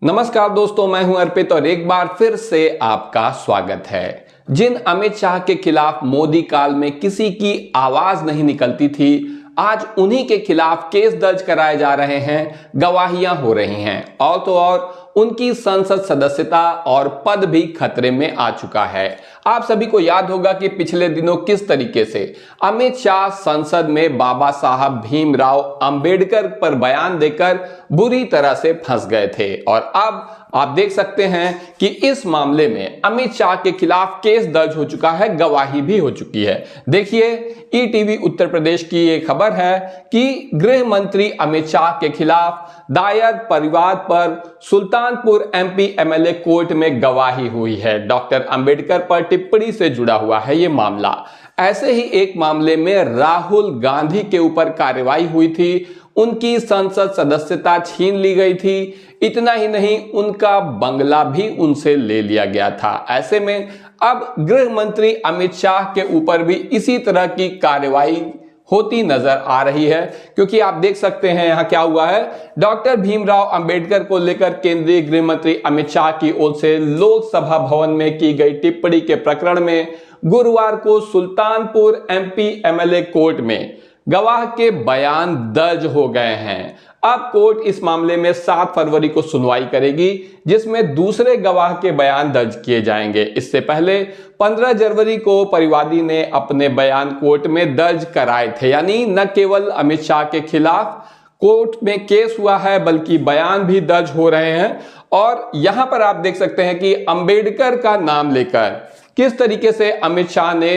नमस्कार दोस्तों, मैं हूं अर्पित और एक बार फिर से आपका स्वागत है। जिन अमित शाह के खिलाफ मोदी काल में किसी की आवाज नहीं निकलती थी, आज उन्हीं के खिलाफ केस दर्ज कराए जा रहे हैं, गवाहियां हो रही हैं और तो और उनकी संसद सदस्यता और पद भी खतरे में आ चुका है। आप सभी को याद होगा कि पिछले दिनों किस तरीके से अमित शाह संसद में बाबा साहब भीमराव अंबेडकर पर बयान देकर बुरी तरह से फंस गए थे और अब आप देख सकते हैं कि इस मामले में अमित शाह के खिलाफ केस दर्ज हो चुका है, गवाही भी हो चुकी है। देखिए, ईटीवी उत्तर प्रदेश की ये खबर है कि गृह मंत्री अमित शाह के खिलाफ दायर परिवाद पर सुल्तानपुर एमपी एमएलए कोर्ट में गवाही हुई है। डॉक्टर अंबेडकर पर टिप्पणी से जुड़ा हुआ है ये मामला। ऐसे ही एक मामले में राहुल गांधी के ऊपर कार्रवाई हुई थी, उनकी संसद सदस्यता छीन ली गई थी। इतना ही नहीं, उनका बंगला भी उनसे ले लिया गया था। ऐसे में अब गृह मंत्री अमित शाह के ऊपर भी इसी तरह की कार्रवाई होती नजर आ रही है, क्योंकि आप देख सकते हैं यहां क्या हुआ है। डॉक्टर भीमराव अंबेडकर को लेकर केंद्रीय गृह मंत्री अमित शाह की ओर से लोकसभा भवन में की गई टिप्पणी के प्रकरण में गुरुवार को सुल्तानपुर एमपी एमएलए कोर्ट में गवाह के बयान दर्ज हो गए हैं। अब कोर्ट इस मामले में 7 फरवरी को सुनवाई करेगी, जिसमें दूसरे गवाह के बयान दर्ज किए जाएंगे। इससे पहले 15 जनवरी को परिवादी ने अपने बयान कोर्ट में दर्ज कराए थे। यानी न केवल अमित शाह के खिलाफ कोर्ट में केस हुआ है, बल्कि बयान भी दर्ज हो रहे हैं। और यहां पर आप देख सकते हैं कि अंबेडकर का नाम लेकर किस तरीके से अमित शाह ने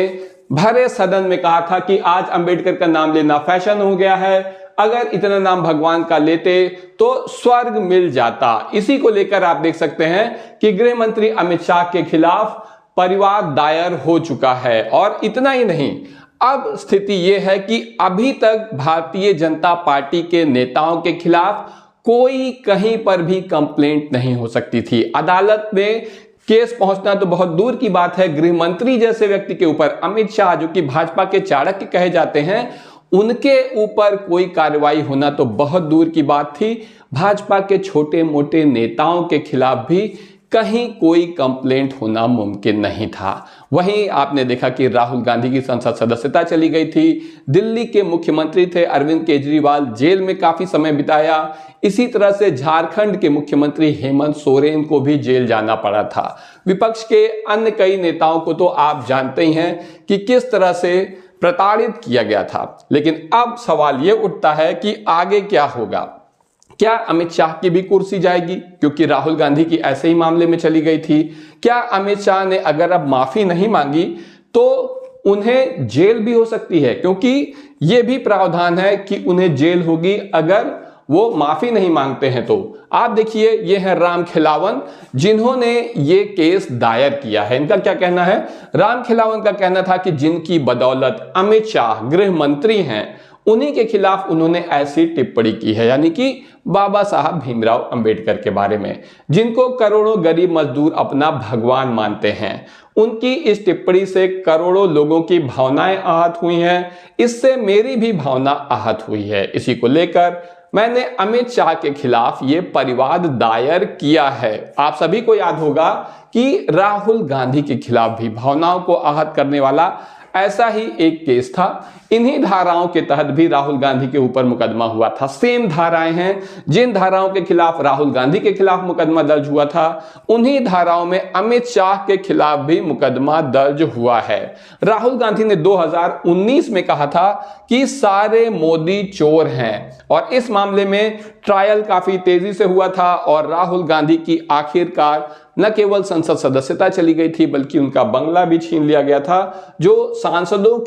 भरे सदन में कहा था कि आज अंबेडकर का नाम लेना फैशन हो गया है, अगर इतना नाम भगवान का लेते तो स्वर्ग मिल जाता। इसी को लेकर आप देख सकते हैं कि गृह मंत्री अमित शाह के खिलाफ परिवाद दायर हो चुका है। और इतना ही नहीं, अब स्थिति यह है कि अभी तक भारतीय जनता पार्टी के नेताओं के खिलाफ कोई कहीं पर भी कंप्लेंट नहीं हो सकती थी। अदालत में केस पहुंचना तो बहुत दूर की बात है, गृह मंत्री जैसे व्यक्ति के ऊपर, अमित शाह जो कि भाजपा के चाणक्य कहे जाते हैं, उनके ऊपर कोई कार्रवाई होना तो बहुत दूर की बात थी। भाजपा के छोटे मोटे नेताओं के खिलाफ भी कहीं कोई कंप्लेंट होना मुमकिन नहीं था। वहीं आपने देखा कि राहुल गांधी की संसद सदस्यता चली गई थी। दिल्ली के मुख्यमंत्री थे अरविंद केजरीवाल, जेल में काफी समय बिताया। इसी तरह से झारखंड के मुख्यमंत्री हेमंत सोरेन को भी जेल जाना पड़ा था। विपक्ष के अन्य कई नेताओं को तो आप जानते ही हैं कि किस तरह से प्रताड़ित किया गया था। लेकिन अब सवाल यह उठता है कि आगे क्या होगा। क्या अमित शाह की भी कुर्सी जाएगी, क्योंकि राहुल गांधी की ऐसे ही मामले में चली गई थी। क्या अमित शाह ने अगर अब माफी नहीं मांगी तो उन्हें जेल भी हो सकती है, क्योंकि यह भी प्रावधान है कि उन्हें जेल होगी अगर वो माफी नहीं मांगते हैं। तो आप देखिए, ये है राम खिलावन, जिन्होंने ये केस दायर किया है। इनका क्या कहना है? राम खिलावन का कहना था कि जिनकी बदौलत अमित शाह गृह मंत्री हैं, उन्हीं के खिलाफ उन्होंने ऐसी टिप्पणी की है, यानी कि बाबा साहब भीमराव अंबेडकर के बारे में, जिनको करोड़ों गरीब मजदूर अपना भगवान मानते हैं। उनकी इस टिप्पणी से करोड़ों लोगों की भावनाएं आहत हुई हैं। इससे मेरी भी भावना आहत हुई है। इसी को लेकर मैंने अमित शाह के खिलाफ ये परिवाद दायर किया है। आप सभी को याद होगा कि राहुल गांधी के खिलाफ भी भावनाओं को आहत करने वाला ऐसा ही एक केस था। इन्हीं धाराओं के तहत भी राहुल गांधी के ऊपर मुकदमा हुआ था। सेम धाराएं हैं, जिन धाराओं के खिलाफ राहुल गांधी के खिलाफ मुकदमा दर्ज हुआ था, उन्हीं धाराओं में अमित शाह के खिलाफ भी मुकदमा दर्ज हुआ है। राहुल गांधी ने 2019 में कहा था कि सारे मोदी चोर हैं, और इस मामले में ट्रायल काफी तेजी से हुआ था और राहुल गांधी की आखिरकार न केवल संसद सदस्यता चली गई थी, बल्कि उनका बंगला भी छीन लिया गया था, जो सांसदों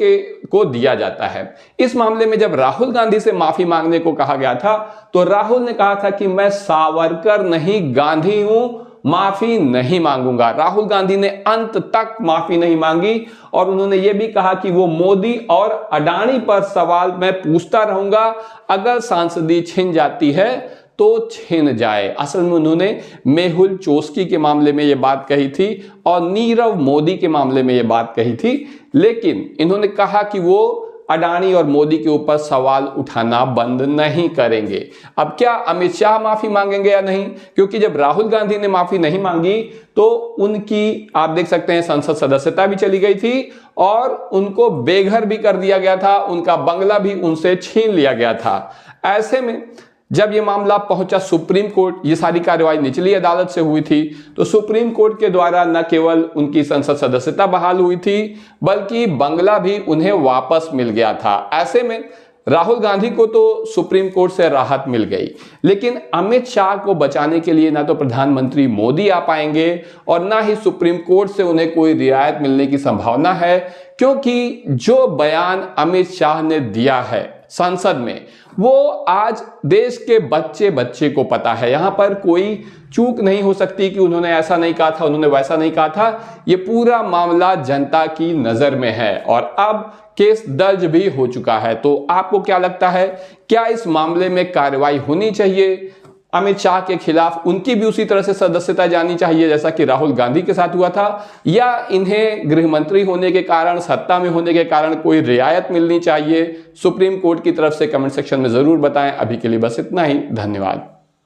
को दिया जाता है। इस मामले में जब राहुल गांधी से माफी मांगने को कहा गया था, तो राहुल ने कहा था कि मैं सावरकर नहीं गांधी हूं, माफी नहीं मांगूंगा। राहुल गांधी ने अंत तक माफी नहीं मांगी और उन्होंने यह भी कहा कि वो मोदी और अडानी पर सवाल मैं पूछता रहूंगा, अगर सांसदी छिन जाती है तो छिन जाए। असल में उन्होंने मेहुल चोस्की के मामले में यह बात कही थी और नीरव मोदी के मामले में यह बात कही थी, लेकिन इन्होंने कहा कि वो अडानी और मोदी के ऊपर सवाल उठाना बंद नहीं करेंगे। अब क्या अमित शाह माफी मांगेंगे या नहीं, क्योंकि जब राहुल गांधी ने माफी नहीं मांगी तो उनकी आप देख सकते हैं संसद सदस्यता भी चली गई थी और उनको बेघर भी कर दिया गया था, उनका बंगला भी उनसे छीन लिया गया था। ऐसे में जब ये मामला पहुंचा सुप्रीम कोर्ट, ये सारी कार्यवाही निचली अदालत से हुई थी, तो सुप्रीम कोर्ट के द्वारा न केवल उनकी संसद सदस्यता बहाल हुई थी बल्कि बंगला भी उन्हें वापस मिल गया था। ऐसे में राहुल गांधी को तो सुप्रीम कोर्ट से राहत मिल गई, लेकिन अमित शाह को बचाने के लिए ना तो प्रधानमंत्री मोदी आ पाएंगे और ना ही सुप्रीम कोर्ट से उन्हें कोई रियायत मिलने की संभावना है, क्योंकि जो बयान अमित शाह ने दिया है संसद में वो आज देश के बच्चे बच्चे को पता है। यहां पर कोई चूक नहीं हो सकती कि उन्होंने ऐसा नहीं कहा था, उन्होंने वैसा नहीं कहा था। ये पूरा मामला जनता की नजर में है और अब केस दर्ज भी हो चुका है। तो आपको क्या लगता है, क्या इस मामले में कार्रवाई होनी चाहिए अमित शाह के खिलाफ, उनकी भी उसी तरह से सदस्यता जानी चाहिए जैसा कि राहुल गांधी के साथ हुआ था, या इन्हें गृह मंत्री होने के कारण, सत्ता में होने के कारण कोई रियायत मिलनी चाहिए सुप्रीम कोर्ट की तरफ से? कमेंट सेक्शन में जरूर बताएं। अभी के लिए बस इतना ही, धन्यवाद।